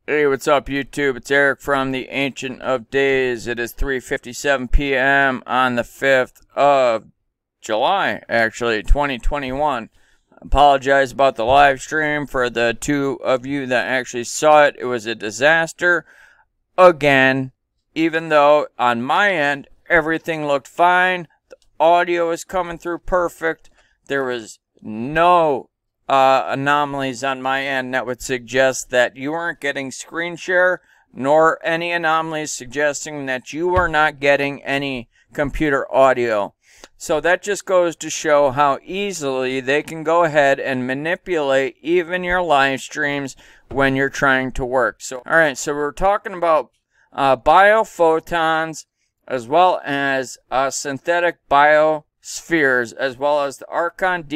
Hey, what's up, YouTube? It's Eric from the Ancient of Days. It is 3:57 p.m. on the 5th of July, actually, 2021. Apologize about the live stream for the two of you that actually saw it. It was a disaster. Again, even though on my end, everything looked fine. The audio is coming through perfect. There was no anomalies on my end that would suggest that you weren't getting screen share, nor any anomalies suggesting that you were not getting any computer audio. So that just goes to show how easily they can go ahead and manipulate even your live streams when you're trying to work. So, alright, so we're talking about biophotons as well as synthetic biospheres, as well as the ARCHON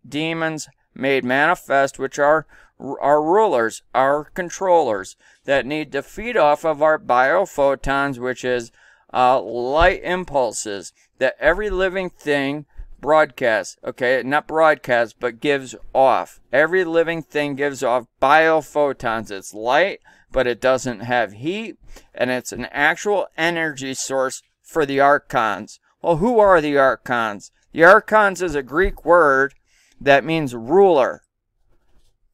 demons made manifest, which are our rulers, our controllers, that need to feed off of our biophotons, which is light impulses that every living thing broadcasts. Okay, not broadcasts, but gives off. Every living thing gives off biophotons. It's light, but it doesn't have heat, and it's an actual energy source for the archons. Well, who are the archons? The archons is a Greek word that means ruler,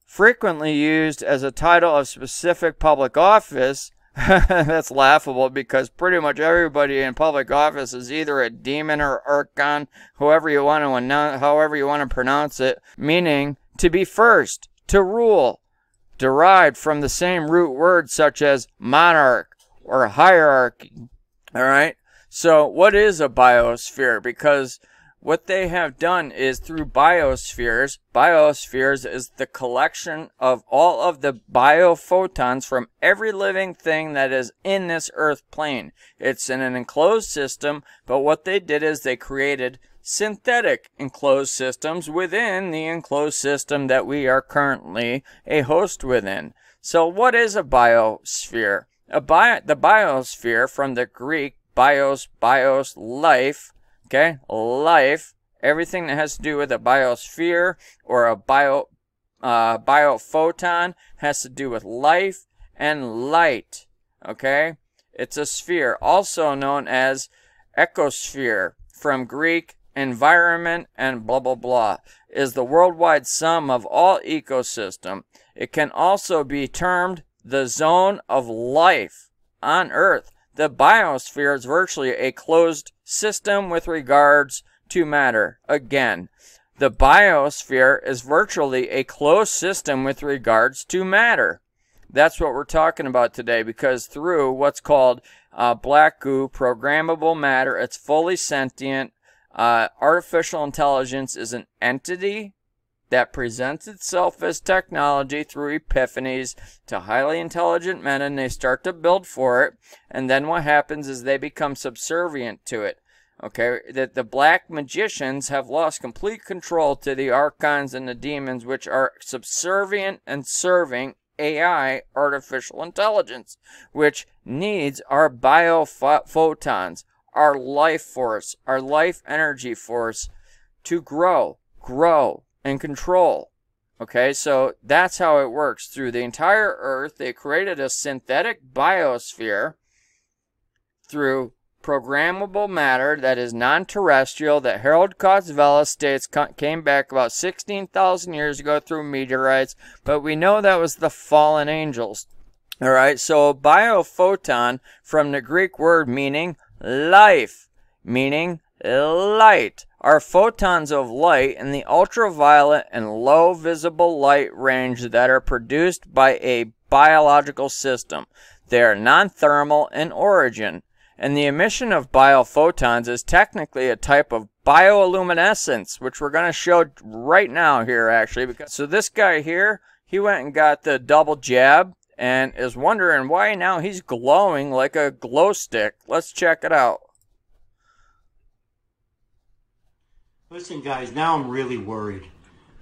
frequently used as a title of specific public office. That's laughable because pretty much everybody in public office is either a demon or archon, however you want to pronounce it, meaning to be first, to rule, derived from the same root words such as monarch or hierarchy. All right. So what is a biosphere? Because what they have done is through biospheres. Biospheres is the collection of all of the biophotons from every living thing that is in this earth plane. It's in an enclosed system, but what they did is they created synthetic enclosed systems within the enclosed system that we are currently a host within. So what is a biosphere? The biosphere, from the Greek bios, life. Okay, life, everything that has to do with a biosphere or a biophoton has to do with life and light. Okay, it's a sphere, also known as ecosphere, from Greek environment and blah blah blah, is the worldwide sum of all ecosystem. It can also be termed the zone of life on Earth. The biosphere is virtually a closed system with regards to matter. Again, the biosphere is virtually a closed system with regards to matter. That's what we're talking about today, because through what's called black goo, programmable matter, it's fully sentient. Artificial intelligence is an entity that presents itself as technology through epiphanies to highly intelligent men, and they start to build for it, and then what happens is they become subservient to it. Okay, that the black magicians have lost complete control to the archons and the demons, which are subservient and serving AI, artificial intelligence, which needs our biophotons, our life force, our life energy force to grow, and control. Okay, so that's how it works. Through the entire Earth, they created a synthetic biosphere through programmable matter that is non-terrestrial, that Harold Kurzweil states came back about 16,000 years ago through meteorites, but we know that was the fallen angels. All right, so a biophoton, from the Greek word meaning life, meaning light, are photons of light in the ultraviolet and low visible light range that are produced by a biological system. They are non-thermal in origin, and the emission of biophotons is technically a type of bioluminescence, which we're going to show right now here, actually. So this guy here, he went and got the double jab and is wondering why now he's glowing like a glow stick. Let's check it out. Listen, guys, now I'm really worried.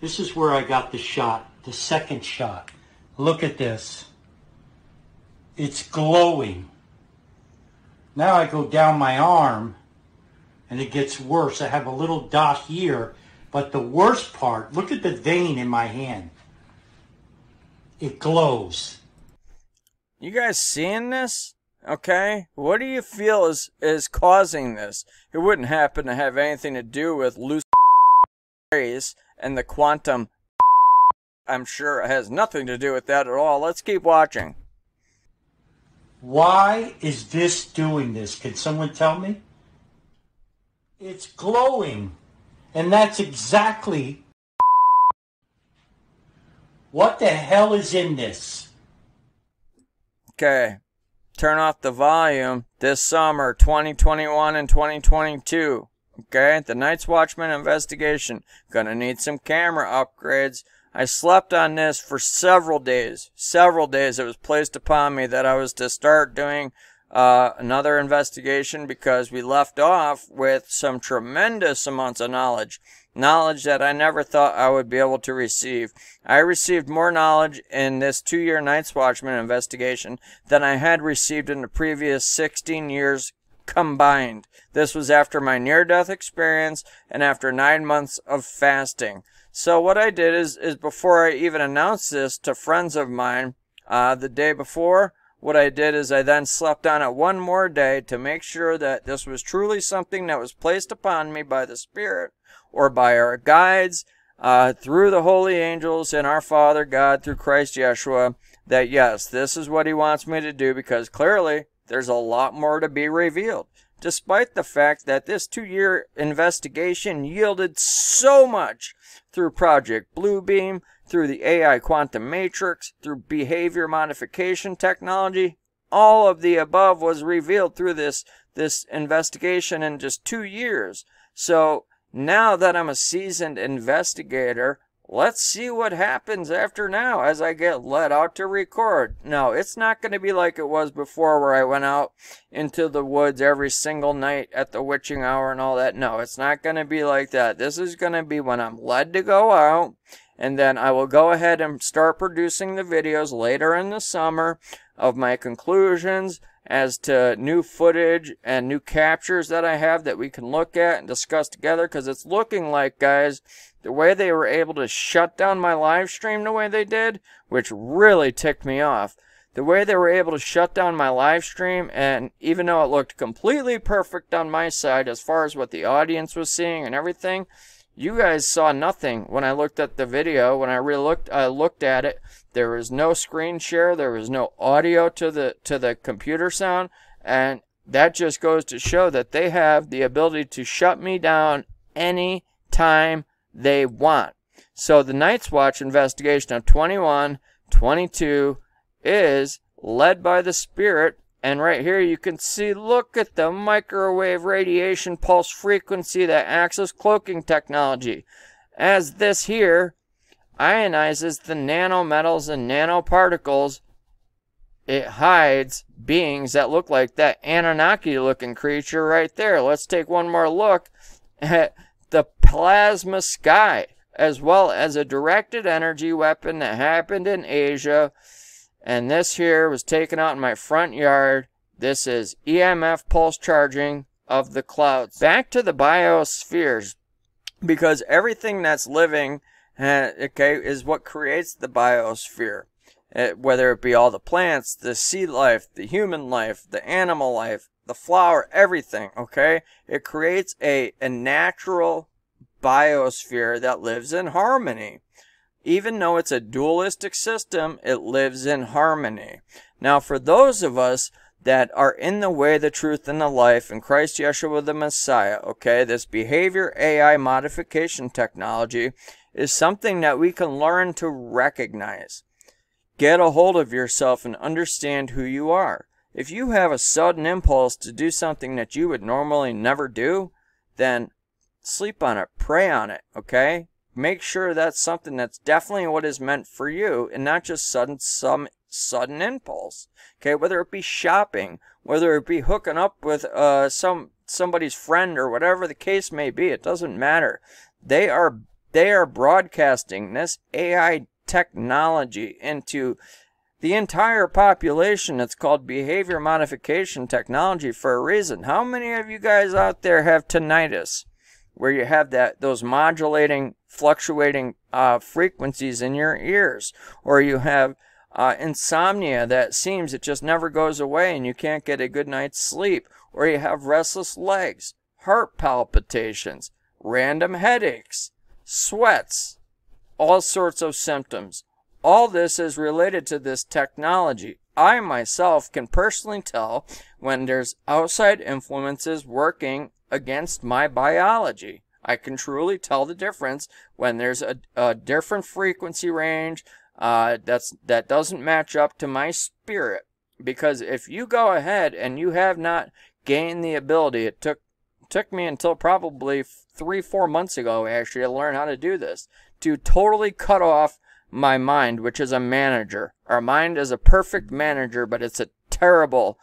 This is where I got the shot, the second shot. Look at this. It's glowing. Now I go down my arm, and it gets worse. I have a little dot here, but the worst part, look at the vein in my hand. It glows. You guys seeing this? Okay? What do you feel is causing this? It wouldn't happen to have anything to do with loose rays and the quantum. I'm sure it has nothing to do with that at all. Let's keep watching. Why is this doing this? Can someone tell me? It's glowing. And that's exactly what the hell is in this? Okay. Turn off the volume this summer, 2021 and 2022. Okay, the Night's Watchman investigation. Gonna need some camera upgrades. I slept on this for several days. Several days it was placed upon me that I was to start doing another investigation because we left off with some tremendous amounts of knowledge. Knowledge that I never thought I would be able to receive. I received more knowledge in this 2-year Night's Watchman investigation than I had received in the previous 16 years combined. This was after my near-death experience and after 9 months of fasting. So what I did is before I even announced this to friends of mine the day before, what I did is I then slept on it one more day to make sure that this was truly something that was placed upon me by the Spirit or by our guides through the holy angels and our Father God through Christ Yeshua, that yes, this is what He wants me to do, because clearly there's a lot more to be revealed. Despite the fact that this 2-year investigation yielded so much through Project Bluebeam, through the AI quantum matrix, through behavior modification technology, all of the above was revealed through this investigation in just 2 years. So now that I'm a seasoned investigator, let's see what happens after now as I get let out to record. No, it's not going to be like it was before where I went out into the woods every single night at the witching hour and all that. No, it's not going to be like that. This is going to be when I'm led to go out, and then I will go ahead and start producing the videos later in the summer of my conclusions as to new footage and new captures that I have that we can look at and discuss together, because it's looking like, guys, the way they were able to shut down my live stream the way they did, which really ticked me off, the way they were able to shut down my live stream, and even though it looked completely perfect on my side as far as what the audience was seeing and everything, you guys saw nothing when I looked at the video. When I looked at it, there was no screen share, there was no audio to the computer sound, and that just goes to show that they have the ability to shut me down any time they want. So the Night's Watch investigation of 21, 22 is led by the Spirit. And right here you can see, look at the microwave radiation pulse frequency that acts as cloaking technology. As this here ionizes the nanometals and nanoparticles, it hides beings that look like that Anunnaki looking creature right there. Let's take one more look at the plasma sky, as well as a directed energy weapon that happened in Asia. And this here was taken out in my front yard. This is EMF pulse charging of the clouds. Back to the biospheres, because everything that's living, okay, is what creates the biosphere. Whether it be all the plants, the sea life, the human life, the animal life, the flower, everything, okay? It creates a natural biosphere that lives in harmony. Even though it's a dualistic system, it lives in harmony. Now, for those of us that are in the way, the truth, and the life, in Christ Yeshua the Messiah, okay, this behavior AI modification technology is something that we can learn to recognize. Get a hold of yourself and understand who you are. If you have a sudden impulse to do something that you would normally never do, then sleep on it, pray on it, okay? Make sure that's something that's definitely what is meant for you, and not just some sudden impulse. Okay, whether it be shopping, whether it be hooking up with somebody's friend, or whatever the case may be, it doesn't matter. They are broadcasting this AI technology into the entire population. It's called behavior modification technology for a reason. How many of you guys out there have tinnitus, where you have those modulating, fluctuating frequencies in your ears, or you have insomnia that seems it just never goes away and you can't get a good night's sleep, or you have restless legs, heart palpitations, random headaches, sweats, all sorts of symptoms. All this is related to this technology. I myself can personally tell when there's outside influences working against my biology. I can truly tell the difference when there's a different frequency range that doesn't match up to my spirit. Because if you go ahead and you have not gained the ability, it took me until probably 3-4 months ago actually to learn how to do this, to totally cut off my mind, which is a manager. Our mind is a perfect manager, but it's a terrible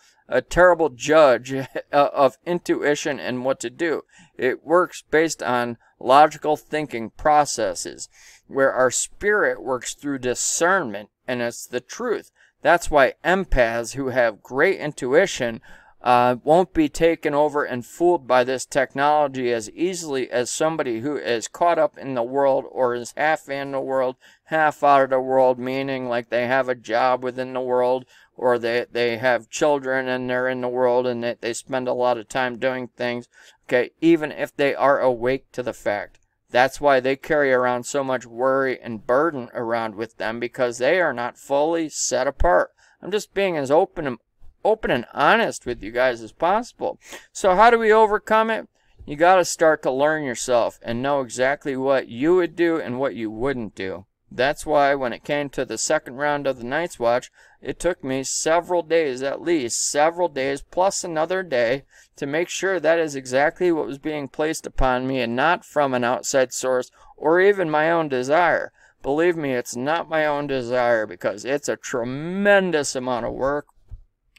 judge of intuition and what to do. It works based on logical thinking processes, where our spirit works through discernment, and it's the truth. That's why empaths who have great intuition won't be taken over and fooled by this technology as easily as somebody who is caught up in the world, or is half in the world, half out of the world, meaning like they have a job within the world, or they have children and they're in the world and they spend a lot of time doing things. Okay, even if they are awake to the fact. That's why they carry around so much worry and burden around with them, because they are not fully set apart. I'm just being as open and honest with you guys as possible. So how do we overcome it? You got to start to learn yourself and know exactly what you would do and what you wouldn't do. That's why when it came to the second round of the Night's Watch, it took me several days, at least several days plus another day, to make sure that is exactly what was being placed upon me and not from an outside source or even my own desire. Believe me, it's not my own desire, because it's a tremendous amount of work.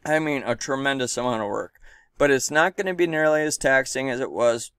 I mean, a tremendous amount of work. But it's not going to be nearly as taxing as it was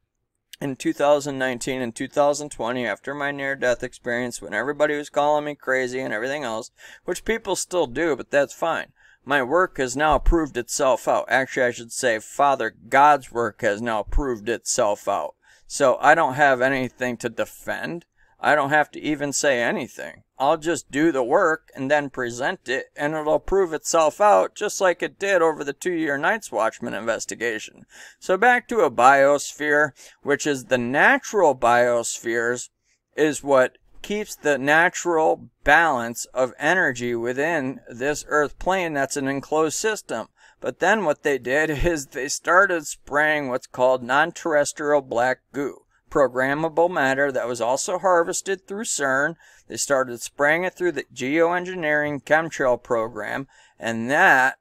in 2019 and 2020 after my near-death experience, when everybody was calling me crazy and everything else, which people still do, but that's fine. My work has now proved itself out. Actually, I should say Father God's work has now proved itself out. So I don't have anything to defend. I don't have to even say anything. I'll just do the work and then present it, and it'll prove itself out just like it did over the 2-year Night's Watchman investigation. So back to a biosphere, which is the natural biospheres, is what keeps the natural balance of energy within this Earth plane that's an enclosed system. But then what they did is they started spraying what's called non-terrestrial black goo. Programmable matter that was also harvested through CERN. They started spraying it through the geoengineering chemtrail program, and that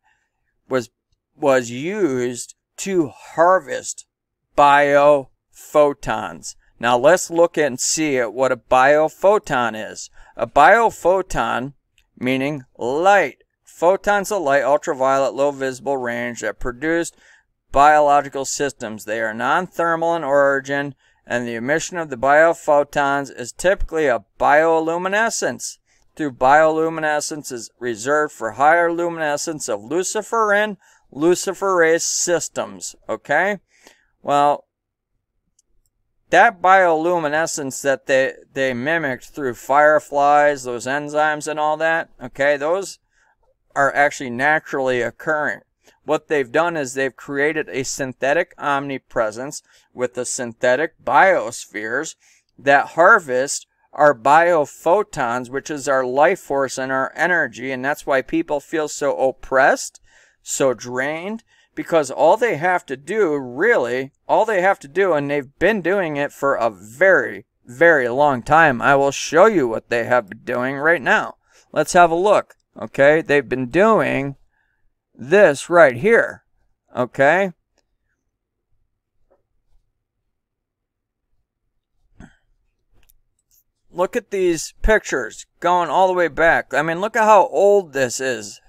was used to harvest biophotons. Now let's look and see at what a biophoton is. A biophoton, meaning light. Photons of light, ultraviolet, low visible range, that produce biological systems. They are non-thermal in origin, and the emission of the biophotons is typically a bioluminescence. Through bioluminescence is reserved for higher luminescence of luciferin, luciferase systems. Okay? Well, that bioluminescence that they mimicked through fireflies, those enzymes and all that, okay, those are actually naturally occurring. What they've done is they've created a synthetic omnipresence with the synthetic biospheres that harvest our biophotons, which is our life force and our energy. And that's why people feel so oppressed, so drained, because all they have to do, really, all they have to do, and they've been doing it for a very, very long time. I will show you what they have been doing right now. Let's have a look. Okay, they've been doing this right here. Okay, look at these pictures going all the way back. I mean, look at how old this is.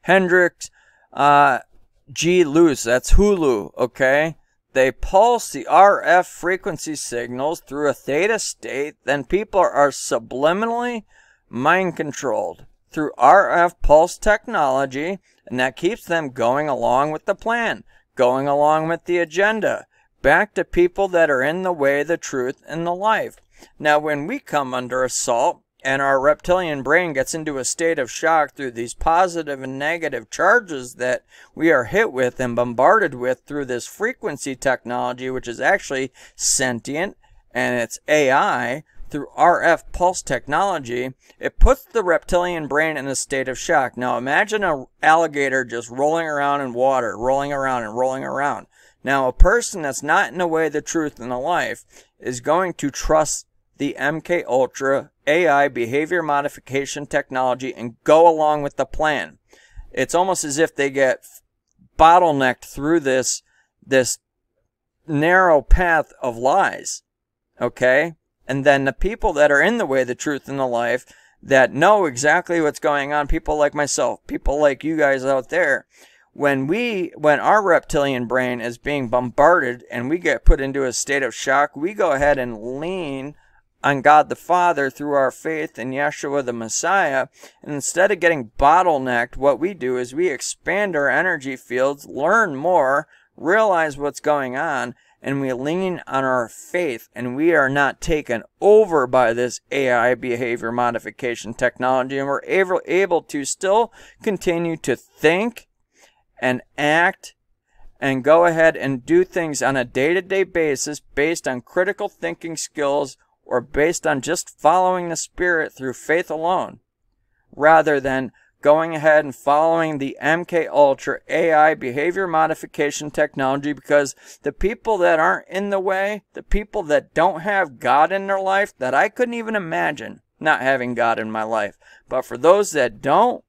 Hendrix G. Luce, that's Hulu. Okay, they pulse the RF frequency signals through a theta state, then people are subliminally mind controlled through RF pulse technology, and that keeps them going along with the plan, going along with the agenda, back to people that are in the way, the truth, and the life. Now, when we come under assault and our reptilian brain gets into a state of shock through these positive and negative charges that we are hit with and bombarded with through this frequency technology, which is actually sentient, and it's AI, through RF pulse technology, it puts the reptilian brain in a state of shock. Now imagine an alligator just rolling around in water, rolling around and rolling around. Now a person that's not in the way, the truth, and the life is going to trust the MK Ultra AI behavior modification technology and go along with the plan. It's almost as if they get bottlenecked through this narrow path of lies. Okay? And then the people that are in the way, the truth, and the life, that know exactly what's going on, people like myself, people like you guys out there, when our reptilian brain is being bombarded and we get put into a state of shock, we go ahead and lean on God the Father through our faith in Yeshua the Messiah. And instead of getting bottlenecked, what we do is we expand our energy fields, learn more, realize what's going on, and we lean on our faith, and we are not taken over by this AI behavior modification technology, and we're able to still continue to think and act and go ahead and do things on a day-to-day basis based on critical thinking skills or based on just following the Spirit through faith alone, rather than going ahead and following the MK Ultra AI behavior modification technology, because the people that aren't in the way, the people that don't have God in their life, that I couldn't even imagine not having God in my life, but for those that don't,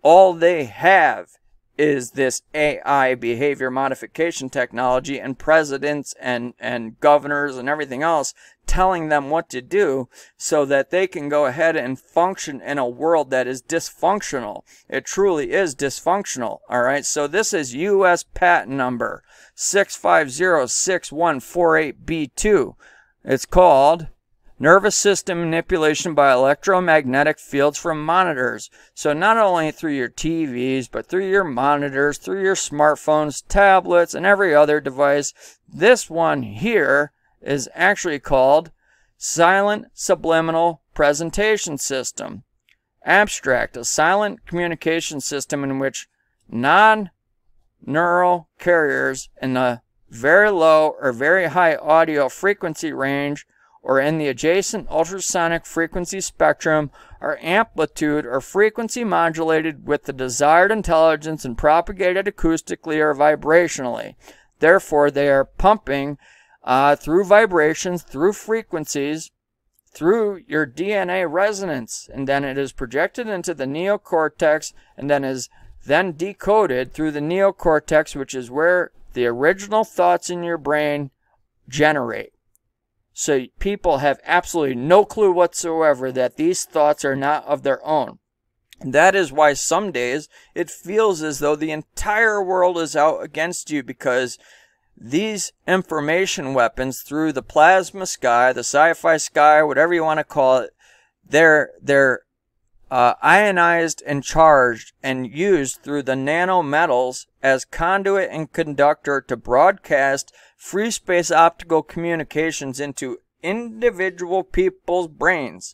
all they have is this AI behavior modification technology and presidents and governors and everything else telling them what to do so that they can go ahead and function in a world that is dysfunctional. It truly is dysfunctional. All right. So this is U.S. patent number 6506148B2. It's called Nervous System Manipulation by Electromagnetic Fields from Monitors. So not only through your TVs, but through your monitors, through your smartphones, tablets, and every other device. This one here is actually called Silent Subliminal Presentation System. Abstract, a silent communication system in which non-neural carriers in the very low or very high audio frequency range or in the adjacent ultrasonic frequency spectrum are amplitude or frequency modulated with the desired intelligence and propagated acoustically or vibrationally. Therefore, they are pumping through vibrations, through frequencies, through your DNA resonance, and then it is projected into the neocortex and then is then decoded through the neocortex, which is where the original thoughts in your brain generate. So people have absolutely no clue whatsoever that these thoughts are not of their own. And that is why some days it feels as though the entire world is out against you, because these information weapons through the plasma sky, the sci-fi sky, whatever you want to call it, they're ionized and charged and used through the nanometals as conduit and conductor to broadcast free space optical communications into individual people's brains.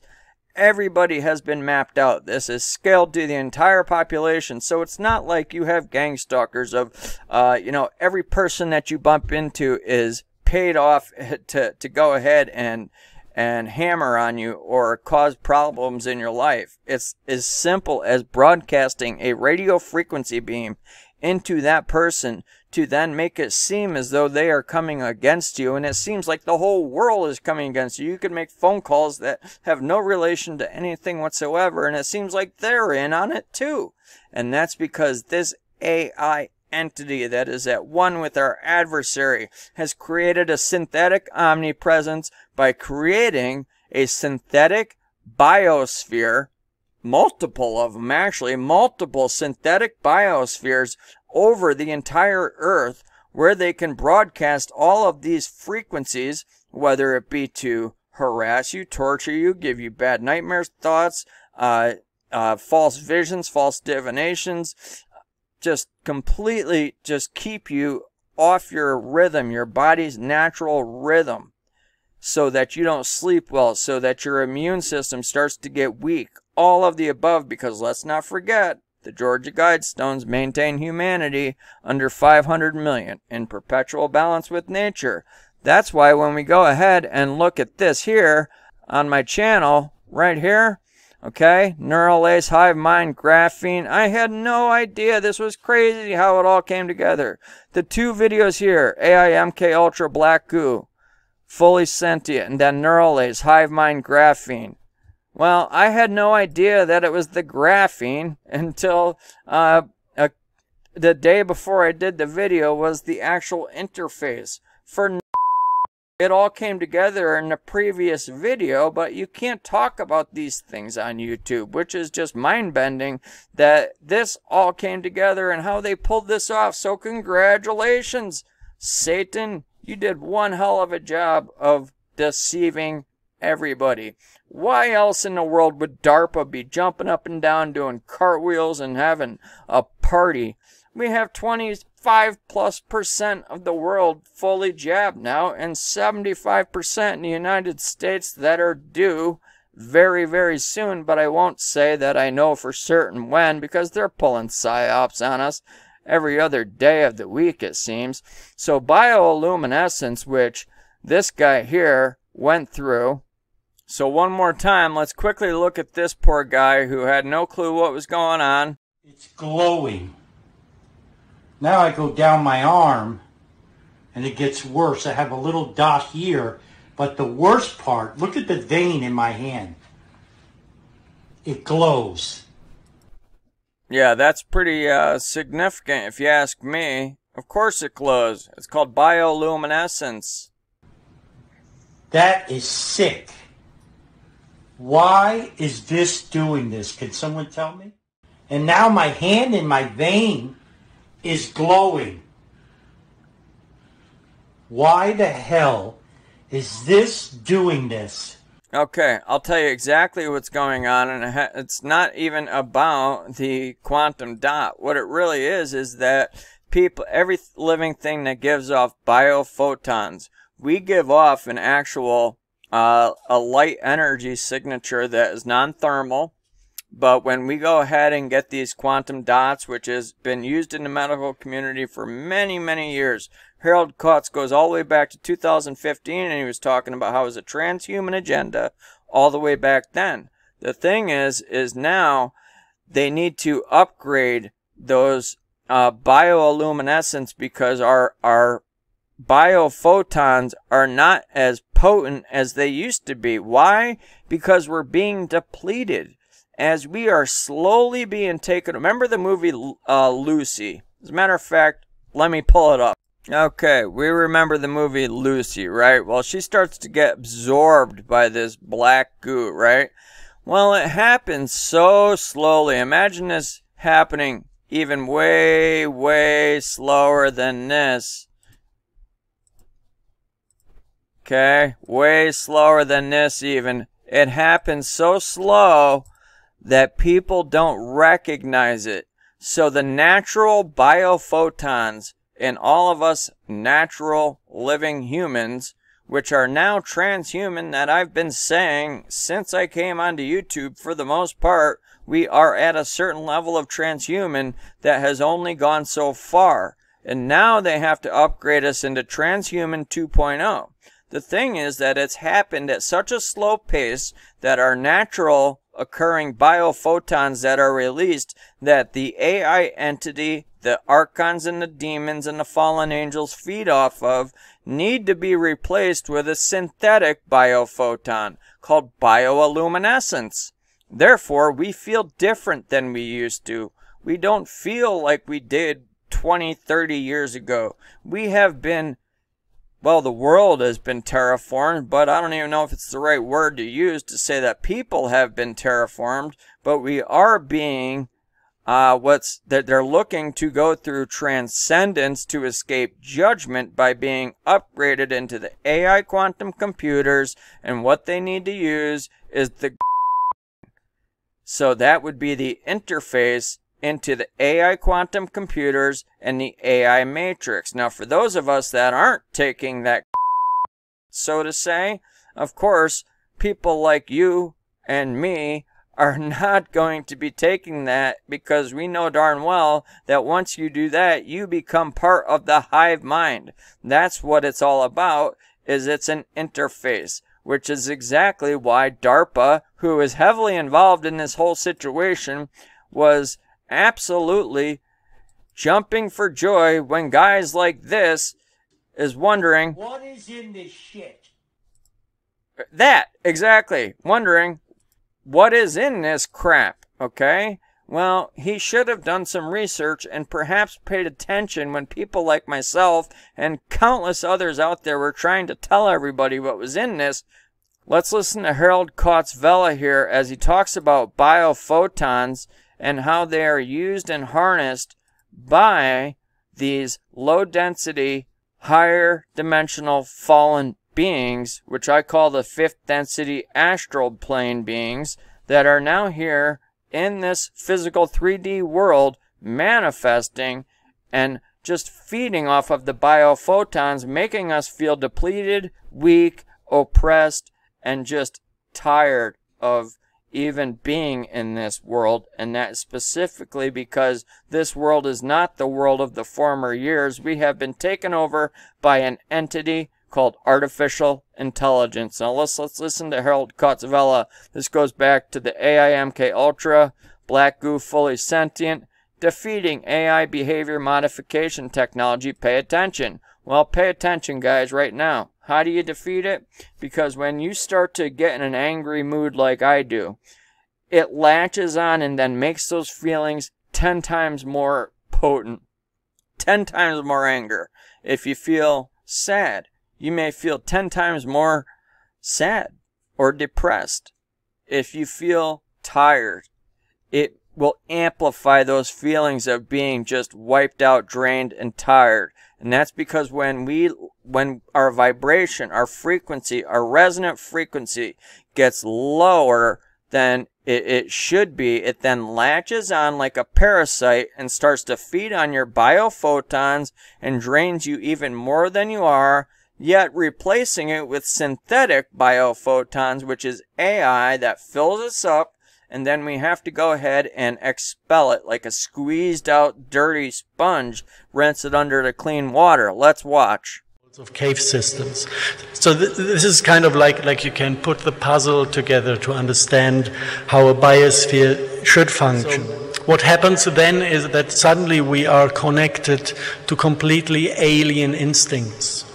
Everybody has been mapped out. This is scaled to the entire population. So it's not like you have gang stalkers of, every person that you bump into is paid off to go ahead and hammer on you or cause problems in your life. It's as simple as broadcasting a radio frequency beam into that person to then make it seem as though they are coming against you, and it seems like the whole world is coming against you. You can make phone calls that have no relation to anything whatsoever, and it seems like they're in on it too. And that's because this AI entity that is at one with our adversary has created a synthetic omnipresence by creating a synthetic biosphere, multiple of them actually, multiple synthetic biospheres over the entire earth, where they can broadcast all of these frequencies, whether it be to harass you, torture you, give you bad nightmares, thoughts, false visions, false divinations, just completely just keep you off your rhythm, your body's natural rhythm. so that you don't sleep well, so that your immune system starts to get weak. All of the above, because let's not forget, the Georgia Guidestones maintain humanity under 500 million in perpetual balance with nature. That's why when we go ahead and look at this here on my channel, right here, okay, neural lace, hive mind, graphene, I had no idea. This was crazy how it all came together. The two videos here, AIMK Ultra Black Goo, fully sentient, and then neural lace, hive mind, graphene. Well, I had no idea that it was the graphene until the day before I did the video was the actual interface. For it all came together in the previous video, but you can't talk about these things on YouTube, which is just mind-bending that this all came together and how they pulled this off. So congratulations, Satan. You did one hell of a job of deceiving everybody. Why else in the world would DARPA be jumping up and down doing cartwheels and having a party? We have 25+% of the world fully jabbed now, and 75% in the United States that are due very, very soon. But I won't say that I know for certain when, because they're pulling psyops on us every other day of the week, it seems. So bioluminescence, which this guy here went through. So one more time, let's quickly look at this poor guy who had no clue what was going on. It's glowing. Now I go down my arm and it gets worse. I have a little dot here, but the worst part, look at the vein in my hand. It glows. Yeah, that's pretty significant if you ask me. Of course it glows. It's called bioluminescence. That is sick. Why is this doing this? Can someone tell me? And now my hand in my vein is glowing. Why the hell is this doing this? Okay, I'll tell you exactly what's going on, and it's not even about the quantum dot. What it really is that people, every living thing that gives off biophotons, we give off an actual a light energy signature that is non-thermal. But when we go ahead and get these quantum dots, which has been used in the medical community for many, many years, Harold Kutz goes all the way back to 2015, and he was talking about how it was a transhuman agenda all the way back then. The thing is now they need to upgrade those bioluminescence, because our biophotons are not as potent as they used to be. Why? Because we're being depleted as we are slowly being taken. Remember the movie Lucy? As a matter of fact, let me pull it up. Okay, we remember the movie Lucy, right? Well, she starts to get absorbed by this black goo, right? Well, it happens so slowly. Imagine this happening even way, way slower than this. Okay, way slower than this even. It happens so slow that people don't recognize it. So the natural biophotons in all of us natural living humans, which are now transhuman, that I've been saying since I came onto YouTube, for the most part, we are at a certain level of transhuman that has only gone so far. And now they have to upgrade us into transhuman 2.0. The thing is that it's happened at such a slow pace that our natural occurring biophotons that are released, that the AI entity, the archons and the demons and the fallen angels feed off of, need to be replaced with a synthetic biophoton called bioluminescence. Therefore, we feel different than we used to. We don't feel like we did 20, 30 years ago. We have been, well, the world has been terraformed, but I don't even know if it's the right word to use to say that people have been terraformed, but we are being that they're looking to go through transcendence to escape judgment by being upgraded into the AI quantum computers, and what they need to use is the so that would be the interface into the AI quantum computers and the AI matrix. Now, for those of us that aren't taking that, so to say, of course, people like you and me are not going to be taking that, because we know darn well that once you do that, you become part of the hive mind. That's what it's all about, is it's an interface, which is exactly why DARPA, who is heavily involved in this whole situation, was absolutely jumping for joy when guys like this is wondering, what is in this shit? That, exactly, wondering, what is in this crap, okay? Well, he should have done some research and perhaps paid attention when people like myself and countless others out there were trying to tell everybody what was in this. Let's listen to Harold Kautz-Vella here as he talks about biophotons and how they are used and harnessed by these low-density, higher-dimensional fallen beings, which I call the fifth density astral plane beings, that are now here in this physical 3D world manifesting and just feeding off of the biophotons, making us feel depleted, weak, oppressed, and just tired of even being in this world. And that specifically because this world is not the world of the former years. We have been taken over by an entity called artificial intelligence. Now let's listen to Harold Kautz-Vella. This goes back to the AIMK Ultra, Black Goo Fully Sentient, defeating AI behavior modification technology. Pay attention. Well, pay attention, guys, right now. How do you defeat it? Because when you start to get in an angry mood like I do, it latches on and then makes those feelings 10 times more potent, 10 times more anger. If you feel sad, you may feel 10 times more sad or depressed. If you feel tired, it will amplify those feelings of being just wiped out, drained, and tired. And that's because when our vibration, our frequency, our resonant frequency gets lower than it should be, it then latches on like a parasite and starts to feed on your biophotons and drains you even more than you are, yet replacing it with synthetic biophotons, which is AI that fills us up, and then we have to go ahead and expel it like a squeezed out dirty sponge, rinse it under the clean water. Let's watch. Of cave systems. So this is kind of like you can put the puzzle together to understand how a biosphere should function. So what happens then is that suddenly we are connected to completely alien instincts.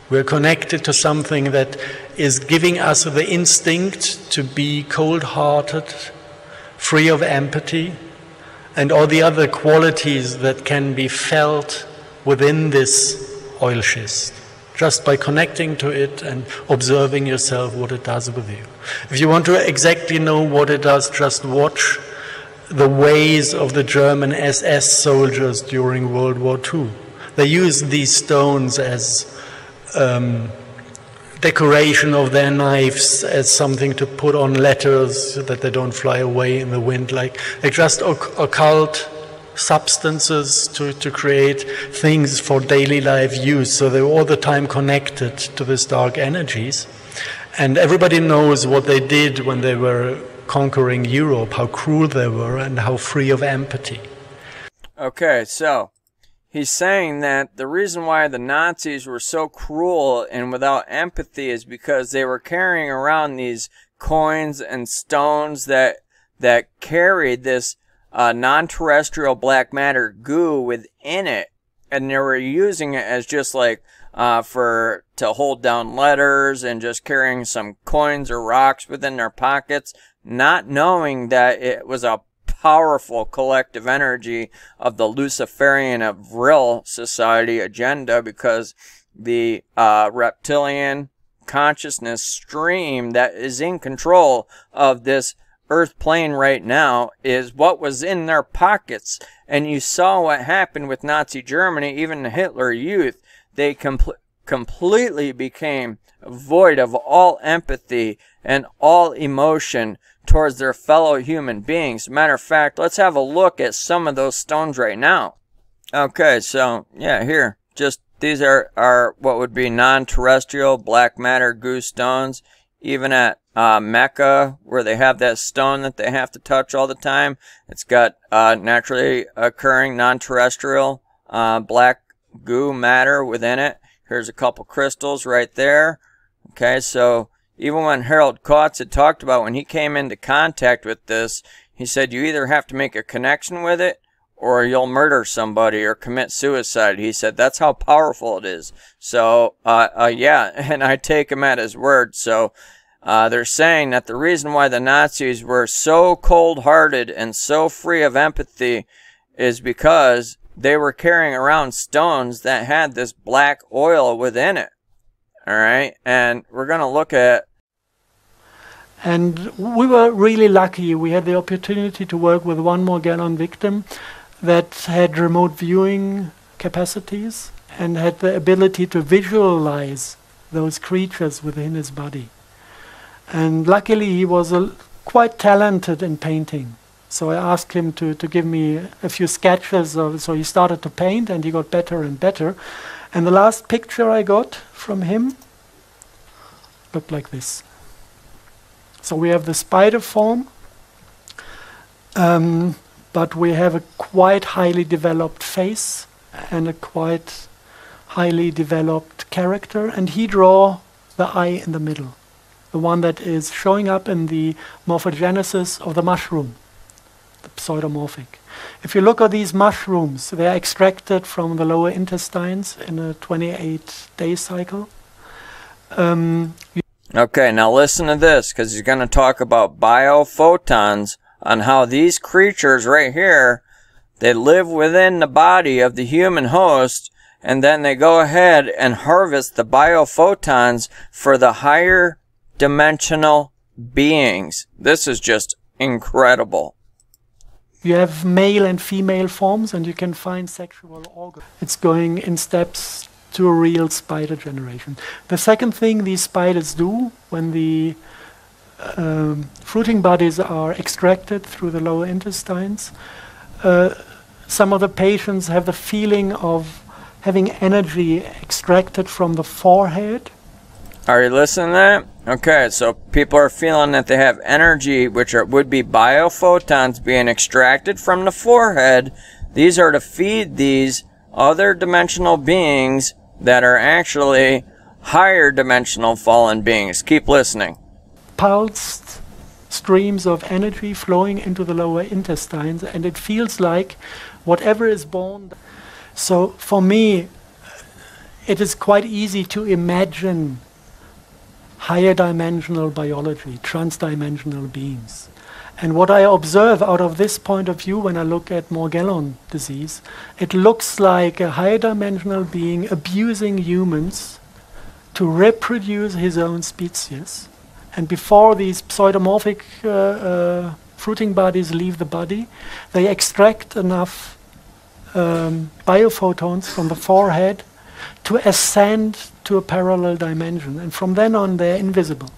We're connected to something that is giving us the instinct to be cold-hearted, free of empathy, and all the other qualities that can be felt within this oil schist, just by connecting to it and observing yourself what it does with you. If you want to exactly know what it does, just watch the ways of the German SS soldiers during World War II. They used these stones as decoration of their knives, as something to put on letters so that they don't fly away in the wind, like just occult substances to create things for daily life use. So they're all the time connected to these dark energies. And everybody knows what they did when they were conquering Europe, how cruel they were and how free of empathy. Okay, so he's saying that the reason why the Nazis were so cruel and without empathy is because they were carrying around these coins and stones that carried this non-terrestrial black matter goo within it, and they were using it as just like to hold down letters and just carrying some coins or rocks within their pockets, not knowing that it was a powerful collective energy of the Luciferian of Vril Society agenda, because the reptilian consciousness stream that is in control of this Earth plane right now is what was in their pockets. And you saw what happened with Nazi Germany, even the Hitler Youth. They completely became void of all empathy and all emotion towards their fellow human beings. Matter of fact, let's have a look at some of those stones right now. Okay, so yeah, here, just these are what would be non-terrestrial black matter goo stones. even at Mecca, where they have that stone that they have to touch all the time. It's got naturally occurring non-terrestrial black goo matter within it. Here's a couple crystals right there. Okay, so even when Harold Kautz had talked about when he came into contact with this, he said you either have to make a connection with it or you'll murder somebody or commit suicide. He said that's how powerful it is. So, yeah, and I take him at his word. So, they're saying that the reason why the Nazis were so cold-hearted and so free of empathy is because they were carrying around stones that had this black oil within it. All right, and we're going to look at... And we were really lucky. We had the opportunity to work with one Morgellon victim that had remote viewing capacities and had the ability to visualize those creatures within his body. And luckily he was quite talented in painting. So I asked him to give me a few sketches so he started to paint and he got better and better. And the last picture I got from him looked like this. So we have the spider form, but we have a quite highly developed face and a quite highly developed character. And he drew the eye in the middle, the one that is showing up in the morphogenesis of the mushroom, the pseudomorphic. If you look at these mushrooms, they are extracted from the lower intestines in a 28-day cycle. Okay, now listen to this, because he's going to talk about biophotons, on how these creatures right here, they live within the body of the human host, and then they go ahead and harvest the biophotons for the higher dimensional beings. This is just incredible. You have male and female forms, and you can find sexual organs. It's going in steps to a real spider generation. The second thing these spiders do when the fruiting bodies are extracted through the lower intestines, some of the patients have the feeling of having energy extracted from the forehead. Are you listening to that? Okay, so people are feeling that they have energy, which would be biophotons being extracted from the forehead. These are to feed these other dimensional beings that are actually higher dimensional fallen beings. Keep listening. Pulsed streams of energy flowing into the lower intestines, and it feels like whatever is born. So for me, it is quite easy to imagine higher dimensional biology, transdimensional beings. And what I observe out of this point of view when I look at Morgellon disease, it looks like a higher dimensional being abusing humans to reproduce his own species. And before these pseudomorphic fruiting bodies leave the body, they extract enough biophotons from the forehead to ascend to a parallel dimension. And from then on, they're invisible.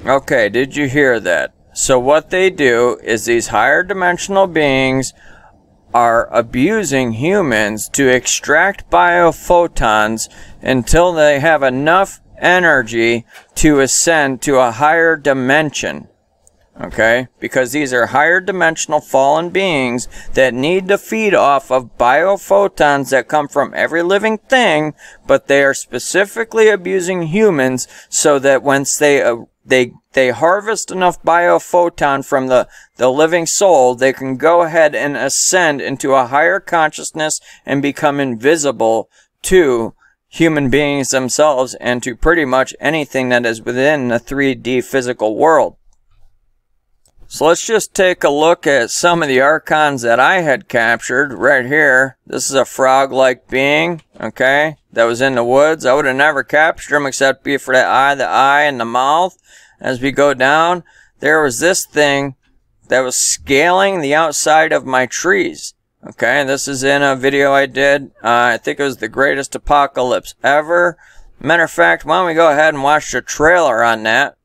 Okay, did you hear that? So what they do is these higher dimensional beings are abusing humans to extract biophotons until they have enough energy to ascend to a higher dimension. Okay? Because these are higher dimensional fallen beings that need to feed off of biophotons that come from every living thing, but they are specifically abusing humans so that once they harvest enough biophoton from the living soul, they can go ahead and ascend into a higher consciousness and become invisible to human beings themselves and to pretty much anything that is within the 3D physical world. So let's just take a look at some of the archons that I had captured right here. This is a frog-like being, okay, that was in the woods. I would have never captured him except be for that eye, the eye, and the mouth. As we go down, there was this thing that was scaling the outside of my trees. Okay, this is in a video I did. I think it was the greatest apocalypse ever. Matter of fact, why don't we go ahead and watch the trailer on that?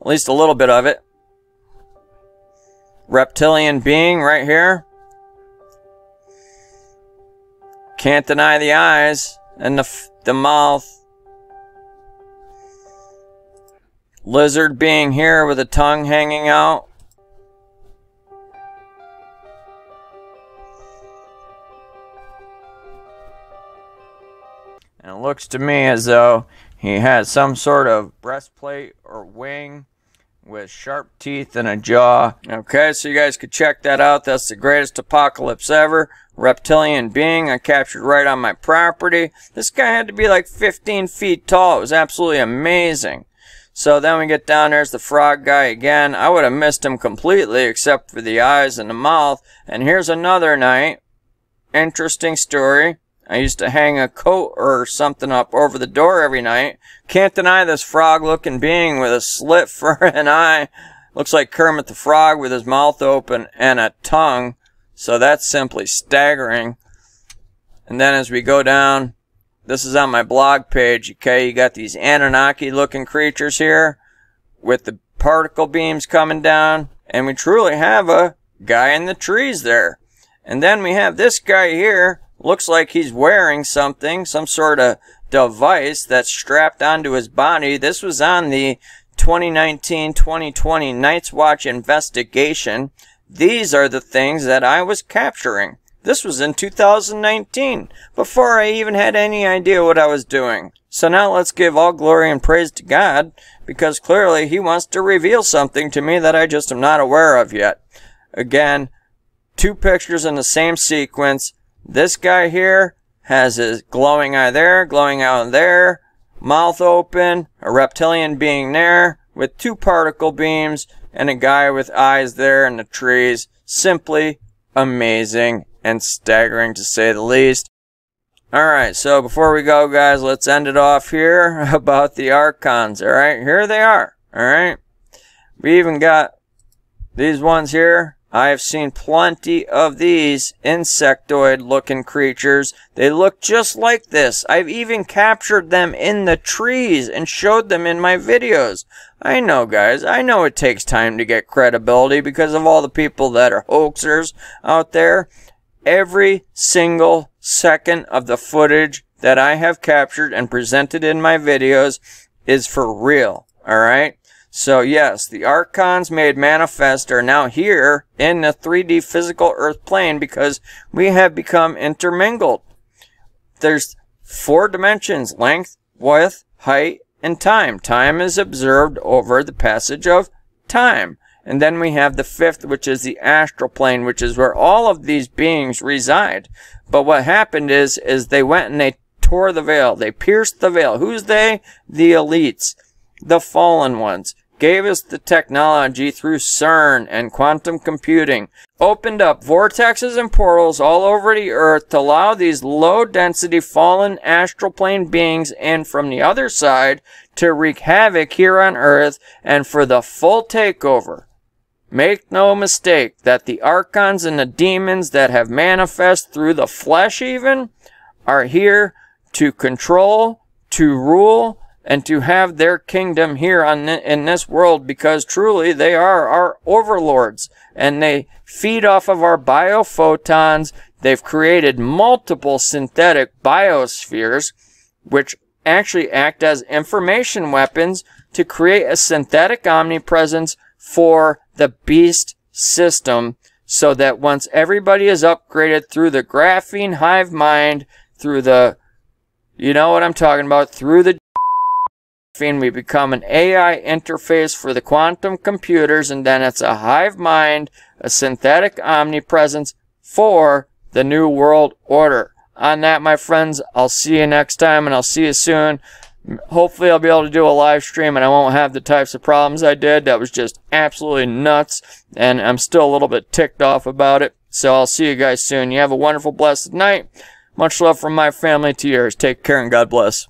At least a little bit of it. Reptilian being right here. Can't deny the eyes and the mouth. lizard being here with a tongue hanging out. And it looks to me as though he has some sort of breastplate or wing with sharp teeth and a jaw. Okay, so you guys could check that out. That's the greatest apocalypse ever. Reptilian being I captured right on my property. This guy had to be like 15 feet tall. It was absolutely amazing. So then we get down, there's the frog guy again. I would have missed him completely except for the eyes and the mouth. And here's another night. Interesting story. I used to hang a coat or something up over the door every night. Can't deny this frog-looking being with a slit for an eye. Looks like Kermit the Frog with his mouth open and a tongue. So that's simply staggering. And then as we go down, this is on my blog page, okay? You got these Anunnaki-looking creatures here with the particle beams coming down. And we truly have a guy in the trees there. And then we have this guy here. Looks like he's wearing something, some sort of device that's strapped onto his body. This was on the 2019-2020 Night's Watch investigation. These are the things that I was capturing. This was in 2019, before I even had any idea what I was doing. So now let's give all glory and praise to God, because clearly He wants to reveal something to me that I just am not aware of yet. Again, 2 pictures in the same sequence. This guy here has his glowing eye there, glowing out there, mouth open, a reptilian being there with 2 particle beams, and a guy with eyes there in the trees. Simply amazing and staggering to say the least. Alright, so before we go, guys, let's end it off here about the ARCHONs. Alright, here they are. Alright, we even got these ones here. I have seen plenty of these insectoid-looking creatures. They look just like this. I've even captured them in the trees and showed them in my videos. I know, guys. I know it takes time to get credibility because of all the people that are hoaxers out there. Every single second of the footage that I have captured and presented in my videos is for real. Alright? So yes, the ARCHONs made manifest are now here in the 3D physical earth plane because we have become intermingled. There's 4 dimensions: length, width, height, and time. Time is observed over the passage of time. And then we have the 5th, which is the astral plane, which is where all of these beings reside. But what happened is they went and they tore the veil. They pierced the veil. Who's they? The elites. The fallen ones. Gave us the technology through CERN and quantum computing, opened up vortexes and portals all over the earth to allow these low-density fallen astral plane beings in from the other side to wreak havoc here on earth and for the full takeover. Make no mistake that the ARCHONs and the demons that have manifest through the flesh even are here to control, to rule, and to have their kingdom here in this world, because truly they are our overlords and they feed off of our biophotons. They've created multiple synthetic biospheres which actually act as information weapons to create a synthetic omnipresence for the beast system, so that once everybody is upgraded through the graphene hive mind, through the, you know what I'm talking about, through the we become an AI interface for the quantum computers, and then it's a hive mind, a synthetic omnipresence for the new world order. On that, my friends, I'll see you next time, and I'll see you soon. Hopefully I'll be able to do a live stream and I won't have the types of problems I did. That was just absolutely nuts, and I'm still a little bit ticked off about it. So I'll see you guys soon. You have a wonderful, blessed night. Much love from my family to yours. Take care and God bless.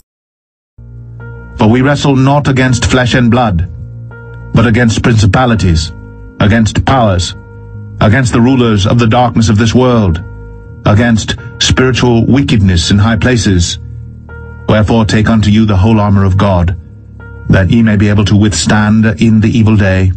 For we wrestle not against flesh and blood, but against principalities, against powers, against the rulers of the darkness of this world, against spiritual wickedness in high places. Wherefore take unto you the whole armor of God, that ye may be able to withstand in the evil day,